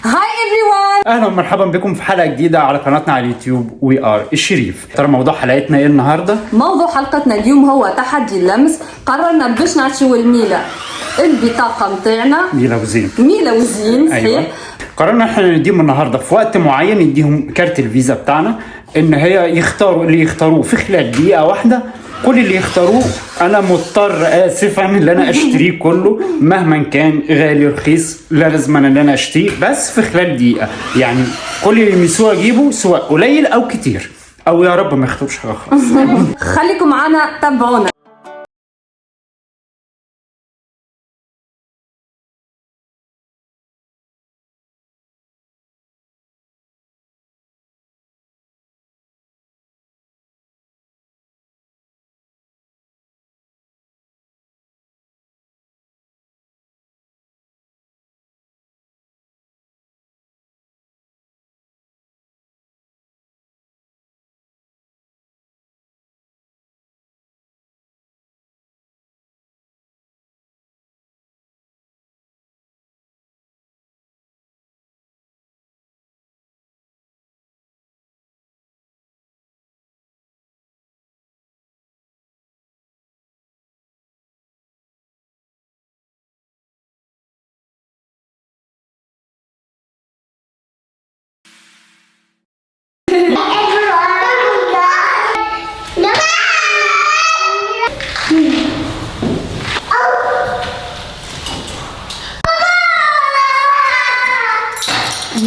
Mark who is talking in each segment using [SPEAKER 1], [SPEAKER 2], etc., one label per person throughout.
[SPEAKER 1] هاي everyone.
[SPEAKER 2] اهلا ومرحبا بكم في حلقه جديده على قناتنا على اليوتيوب وي ار الشريف. ترى موضوع حلقتنا ايه النهارده؟
[SPEAKER 1] موضوع حلقتنا اليوم هو تحدي اللمس. قررنا باش نعشوا الميلة البطاقه متاعنا
[SPEAKER 2] ميلا وزين.
[SPEAKER 1] صحيح.
[SPEAKER 2] أيوة. قررنا احنا نديهم النهارده في وقت معين، نديهم كارت الفيزا بتاعنا ان هي يختاروا اللي يختاروه في خلال دقيقه واحده. كل اللي يختاروه انا مضطر اسفا ان انا اشتريه كله مهما كان غالي رخيص، لا لازم ان انا اشتريه بس في خلال دقيقه. يعني كل اللي يمسوه اجيبه سواء قليل او كتير، او يا رب ما يختاروش حاجه خالص.
[SPEAKER 1] خليكم معنا تابعونا.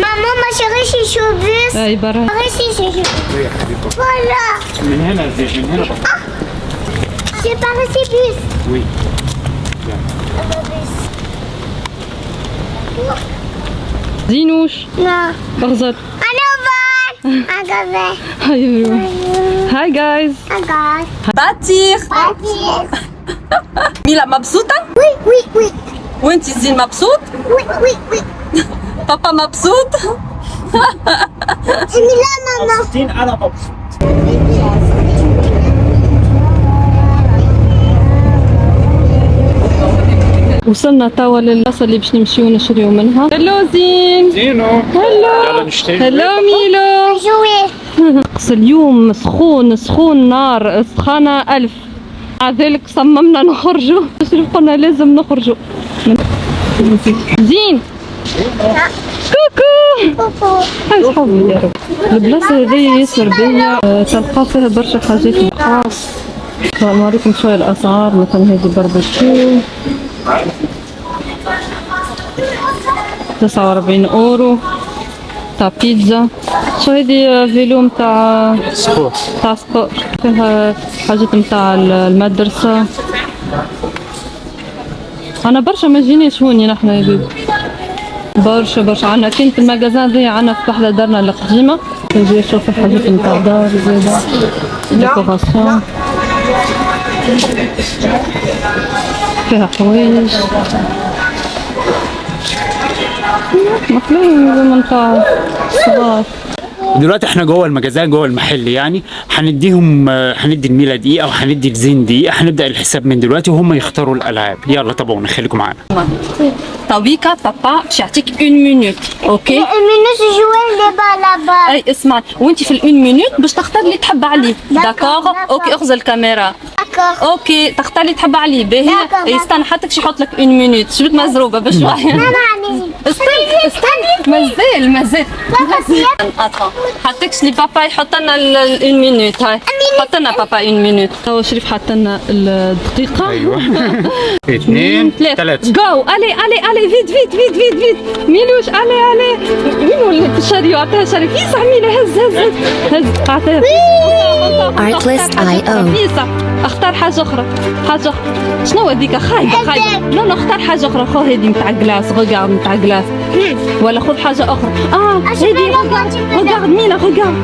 [SPEAKER 3] Maman, ma chérie, je suis au bus.
[SPEAKER 4] اي برا
[SPEAKER 3] Voilà.
[SPEAKER 2] من هنا زي من هنا.
[SPEAKER 3] J'ai pas reçu bus.
[SPEAKER 2] وي
[SPEAKER 4] زينوش
[SPEAKER 3] Non.
[SPEAKER 4] بغزر.
[SPEAKER 3] Allez, au vol. Agave.
[SPEAKER 4] هاي everyone. هاي جايز.
[SPEAKER 3] Agave.
[SPEAKER 1] بطيخ.
[SPEAKER 3] Baptiste.
[SPEAKER 1] ميلا مبسوطه
[SPEAKER 3] Oui.
[SPEAKER 1] وانتي زين مبسوط.
[SPEAKER 3] Oui.
[SPEAKER 1] بابا مبسوط.
[SPEAKER 3] C'est Mila, maman.
[SPEAKER 2] مبسوطين، انا مبسوط.
[SPEAKER 4] وصلنا توا للبلاصة اللي باش نمشيو نشريو منها. هلو زين.
[SPEAKER 2] زينو.
[SPEAKER 4] هلو.
[SPEAKER 2] يلا نشتري.
[SPEAKER 4] هلو ميلو.
[SPEAKER 3] Jouer.
[SPEAKER 4] اليوم سخون نار سخانة 1000. مع ذلك صممنا نخرجوا. قلنا لازم نخرجوا. زين. كوكو. هاي صحابي يا رب. البلاصة هذه ياسر باهية، تلقى فيها برشا حاجات رخاص. نوريكم شوية الأسعار. مثلا هذه باربيكيو 49 أورو تاع بيتزا. شو هذه فيلو متاع
[SPEAKER 2] سبور.
[SPEAKER 4] فيها حاجات متاع المدرسة. أنا برشا ما جينيش هوني نحنا يا بيبي، برشا عنا كانت المجازان ذي عنا في وحدة دارنا القديمة. نجي نشوف الحاجات متاع دار زادا ديكوراسيون، فيها حوايج مخلوين زي متاع صغار.
[SPEAKER 2] دلوقتي احنا جوه المجازان جوه المحل، يعني هندي الميلا دقيقه وهندي الزين دقيقه. هنبدا الحساب من دلوقتي وهم يختاروا الالعاب. يلا تابعونا، خليكم معانا.
[SPEAKER 1] تويكا بابا باش يعطيك 1 مينوت. اوكي.
[SPEAKER 3] Mais nous jouer les balles là-bas.
[SPEAKER 1] اي اسمعني، وانت في ال1 مينوت باش تختار اللي تحب عليه. داكوغ. اوكي اغزل الكاميرا.
[SPEAKER 3] D'accord.
[SPEAKER 1] اوكي تختار اللي تحب عليه. باهي.
[SPEAKER 3] داكوغ.
[SPEAKER 1] استنى حتى يحط لك 1 مينوت. شبت مزروبه بشويه.
[SPEAKER 3] Maman,
[SPEAKER 1] استنى مازال. اتون حطيكش لي بابا يحط لنا 1 مينوت. هاي حط لنا بابا 1 مينوت.
[SPEAKER 4] توا شريف حط لنا الدقيقة.
[SPEAKER 2] ايوه. 2 3
[SPEAKER 4] جو. الي فيت ميلوش. الي مين ولد الشاريو؟ عطيها شاريو. فيسع ميلا. هز عطيها.
[SPEAKER 5] Artlist.io.
[SPEAKER 4] فيسع. اختار حاجة أخرى. شنو هذيك؟ خايبة. لا اختار حاجة أخرى. خذ هذه متاع جلاس. غوغارد متاع جلاس. ولا خذ حاجة أخرى. هذه غوغارد ميلا. غوغارد.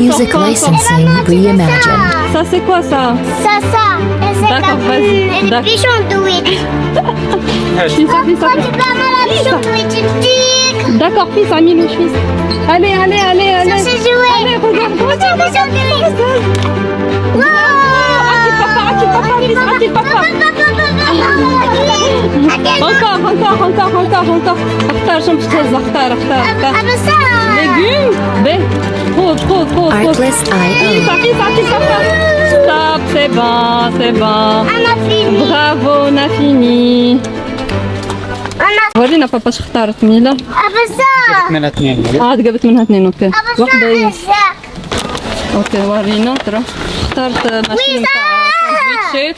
[SPEAKER 5] Music licensing reimagined.
[SPEAKER 4] Ça c'est quoi ça?
[SPEAKER 3] Ça.
[SPEAKER 4] D'accord, vas-y.
[SPEAKER 3] Les pigeons doués.
[SPEAKER 4] Fils.
[SPEAKER 3] Quand tu parles mal à pigeon doué, tu te dis.
[SPEAKER 4] D'accord, fils, Amilou, fils. Allez.
[SPEAKER 3] Ça c'est joué.
[SPEAKER 4] Allez, regarde.
[SPEAKER 3] Quand tu pigeon doué.
[SPEAKER 4] Papa, encore. اختار شنو باش تهز اختار.
[SPEAKER 3] أبصار.
[SPEAKER 4] ليجوم باهي خذ.
[SPEAKER 5] Artlist IO.
[SPEAKER 4] صافي. ستوب سي بون.
[SPEAKER 3] أنا فيني.
[SPEAKER 4] برافو نافيني.
[SPEAKER 3] أنا
[SPEAKER 4] ورينا بابا اش اختارت ميلا.
[SPEAKER 3] أبصار.
[SPEAKER 2] من اثنين
[SPEAKER 4] تقبت منها اثنين اوكي. واحدة هي.
[SPEAKER 3] أبصار.
[SPEAKER 4] اوكي ورينا ترى اختارت ماشين تاع ساندويتشات.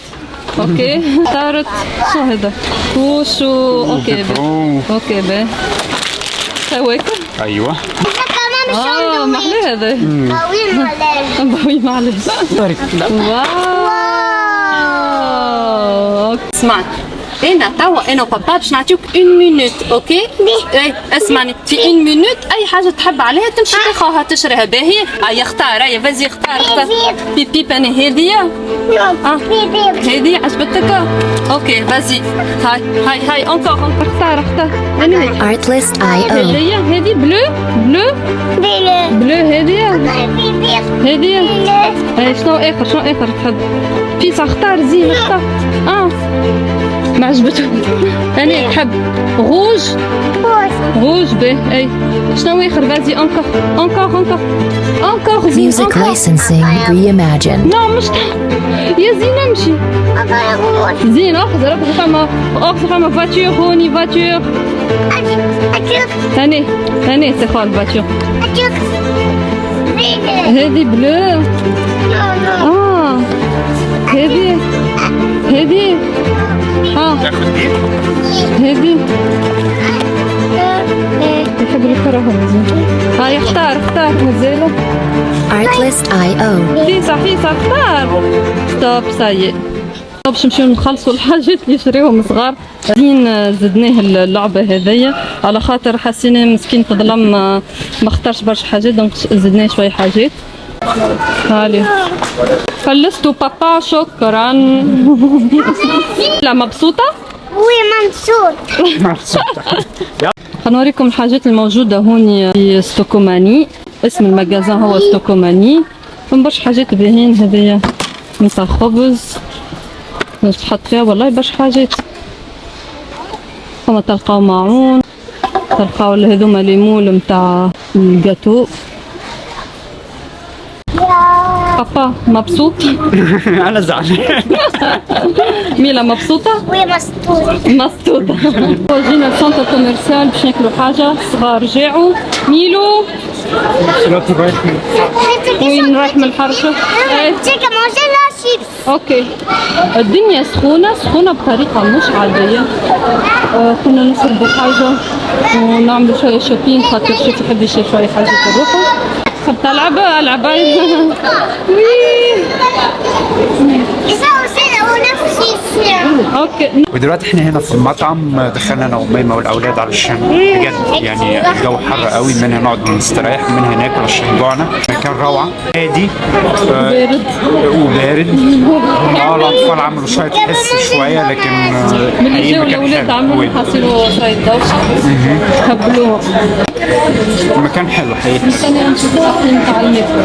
[SPEAKER 4] اوكي اختارت شو هذا كوشو. اوكي اوكي باهي هواك.
[SPEAKER 2] ايوه
[SPEAKER 4] محلى هذا.
[SPEAKER 3] وين ولا؟
[SPEAKER 4] باوي معلش. واو اسمعني انا وبابا باش نعطيوك 1 مينوت اوكي؟ اي اسمعني في 1 مينوت اي حاجه تحب عليها تمشي تاخذها تشريها باهي. هيا اختار هيا فازي اختار. بيب انا هذيا هذه عجبتك؟ اوكي فازي هاي انكور اختار انا
[SPEAKER 5] Artlist IO.
[SPEAKER 4] هذه بلو هذه اي شنو اخر تحب؟ بيسا اختار زين اختار. ما عجبته. انا تحب غوج به. اي شنو اخر فازي انكور
[SPEAKER 5] Music licensing reimagined.
[SPEAKER 4] لا مش يا زين امشي زين اخذ فما فاتور هوني فاتور. هاني سي خال فاتور. هذه بلو. هذه هذه يحب الكرهة مزيان. هاي اختار مزيلة.
[SPEAKER 5] Artlist IO.
[SPEAKER 4] فيسا اختار. ستوب سايق. باش نمشيو نخلصوا الحاجات اللي شريوهم صغار. زين زدناه اللعبة هذيا على خاطر حسينا مسكين في ظلام ما اختارش برشا حاجات دونك زدناه شوية حاجات. هالي خلصتوا بابا شكرا. لا مبسوطة؟
[SPEAKER 3] مبسوطة.
[SPEAKER 4] نوريكم الحاجات الموجودة هوني في ستوكوماني. اسم المجازان هو ستوكوماني. فما برشا حاجات باهين هذيا نتاع خبز باش تحط فيها والله برشا حاجات. فما تلقاو معون تلقاو هذوما ليمول متاع الجاتو. بابا مبسوط؟
[SPEAKER 2] انا زعلان.
[SPEAKER 4] ميلا مبسوطة؟ مسطوطة. جينا السنتر كوميرسيال باش ناكلوا حاجة. صغار جاعوا. ميلو وين رايح من الحركة؟ اوكي الدنيا سخونة بطريقة مش عادية. كنا نشربوا حاجة ونعملوا شوية شوبينج خاطر شوف يحب يشري شوية حاجة لروحه. تحب تلعب؟ العب. اوكي.
[SPEAKER 2] ودلوقتي احنا هنا في المطعم دخلنا انا وميمة والاولاد علشان بجد يعني الجو حر قوي. منها نقعد نستريح ومنها ناكل عشان جوعنا. مكان روعة هادي وبارد. الاطفال عملوا شوية حس شوية لكن
[SPEAKER 4] ملي جاو الاولاد عملوا حصلوا شوية دوشة هبلوها.
[SPEAKER 2] المكان حلو حقيقي.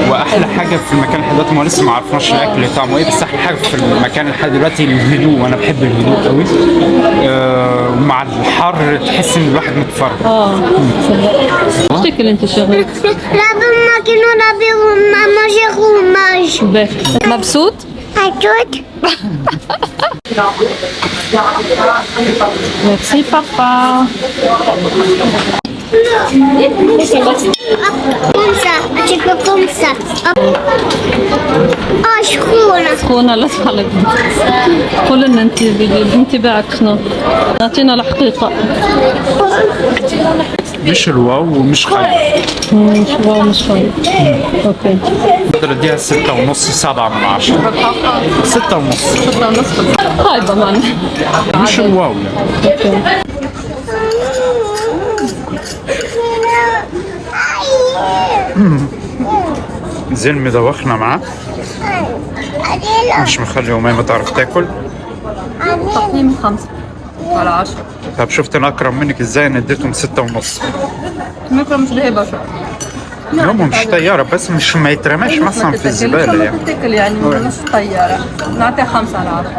[SPEAKER 2] واحلى حاجه في المكان لحد دلوقتي ما لسه ما عرفناش الاكل طعمه ايه بس احلى حاجه في المكان لحد دلوقتي الهدوء. وانا بحب الهدوء قوي. ومع الحر تحس ان الواحد متفرج.
[SPEAKER 4] ايش تاكل انت شغل؟ مبسوط؟ ميرسي بابا. سخونة لا تخلق. قول لنا انت بانطباعك شنو؟ اعطينا الحقيقة.
[SPEAKER 2] مش الواو ومش خايف.
[SPEAKER 4] مش واو مش خايف. اوكي.
[SPEAKER 2] اقدر اديها 6.5 7 من 10. 6.5
[SPEAKER 4] خايبة معنا.
[SPEAKER 2] مش الواو يعني.
[SPEAKER 4] اوكي.
[SPEAKER 2] زين مدوخنا معاه مش مخلي أميمة تعرف تاكل.
[SPEAKER 4] تقييم 5 على 10.
[SPEAKER 2] طب شفت انا اكرم منك ازاي؟ انا اديتهم 6.5.
[SPEAKER 4] المكرة مش لهي بشر.
[SPEAKER 2] هم مش طيارة بس مش ما يترماش مثلا في الزبالة يعني.
[SPEAKER 4] تاكل يعني مش طيارة. نعطيها 5 على 10.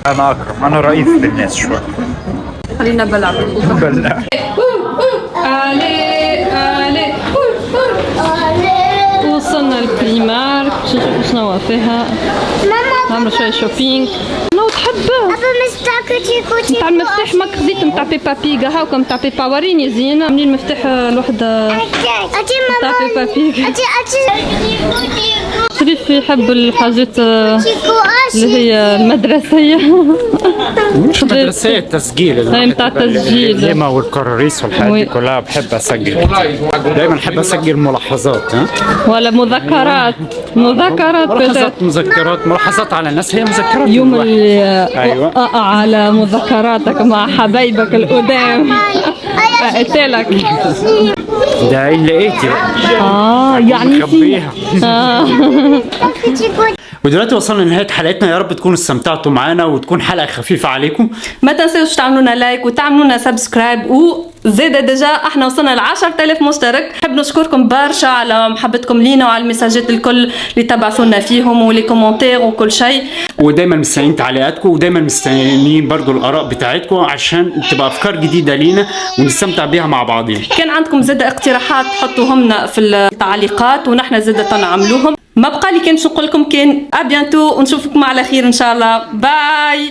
[SPEAKER 2] انا اكرم انا رئيس للناس شوية.
[SPEAKER 1] خلينا بلعب.
[SPEAKER 2] بلع.
[SPEAKER 1] الي وصلنا البريمار باش نشوفوا شنو هو فيها. نعملوا شويه شوبينغ. شنو تحب؟
[SPEAKER 3] أبا مستاكتي كوتي
[SPEAKER 1] نتاع المفتاح ماك خديت نتاع بيبا بيغا هاكم نتاع بيبا وريني زينة. منين المفتاح الوحدة
[SPEAKER 3] أتي
[SPEAKER 1] نتاع
[SPEAKER 3] ماما
[SPEAKER 1] بيبا بيغا.
[SPEAKER 3] أتي
[SPEAKER 1] شريف يحب الحاجات
[SPEAKER 3] تيكو
[SPEAKER 1] اللي هي المدرسية.
[SPEAKER 2] مش مدرسية تسجيل
[SPEAKER 1] هاي متاع التسجيل.
[SPEAKER 2] القديمة والكراريس والحاجات دي كلها بحب اسجل. دايما احب اسجل ملاحظات. ها
[SPEAKER 1] ولا مذكرات
[SPEAKER 2] ملاحظات على الناس. هي مذكرات
[SPEAKER 1] يوم
[SPEAKER 2] الواحد.
[SPEAKER 1] اللي
[SPEAKER 2] أيوة.
[SPEAKER 1] على مذكراتك مع حبايبك القدام. قلت لك
[SPEAKER 2] ده اللي لقيتي بقى.
[SPEAKER 1] يعني
[SPEAKER 2] مخبيها.
[SPEAKER 3] كوتي
[SPEAKER 2] ودلوقتي وصلنا لنهايه حلقتنا. يا رب تكونوا استمتعتوا معانا وتكون حلقه خفيفه عليكم.
[SPEAKER 1] ما تنسوش تعملوا لنا لايك وتعملوا لنا سبسكرايب. وزيادة ديجا احنا وصلنا ل 10,000 مشترك. نحب نشكركم برشا على محبتكم لينا وعلى المساجات الكل اللي تبعثونا فيهم ولي كومنتير وكل شيء.
[SPEAKER 2] ودايما مستنيين تعليقاتكم ودايما مستنيين برضو الاراء بتاعتكم عشان تبقى افكار جديده لينا ونستمتع بيها مع بعضين.
[SPEAKER 1] كان عندكم زادة اقتراحات حطوهم لنا في التعليقات ونحن زادة نعملوهم. ما بقى لي كان نقول لكم كان ابيانتو ونشوفكم على خير ان شاء الله. باي.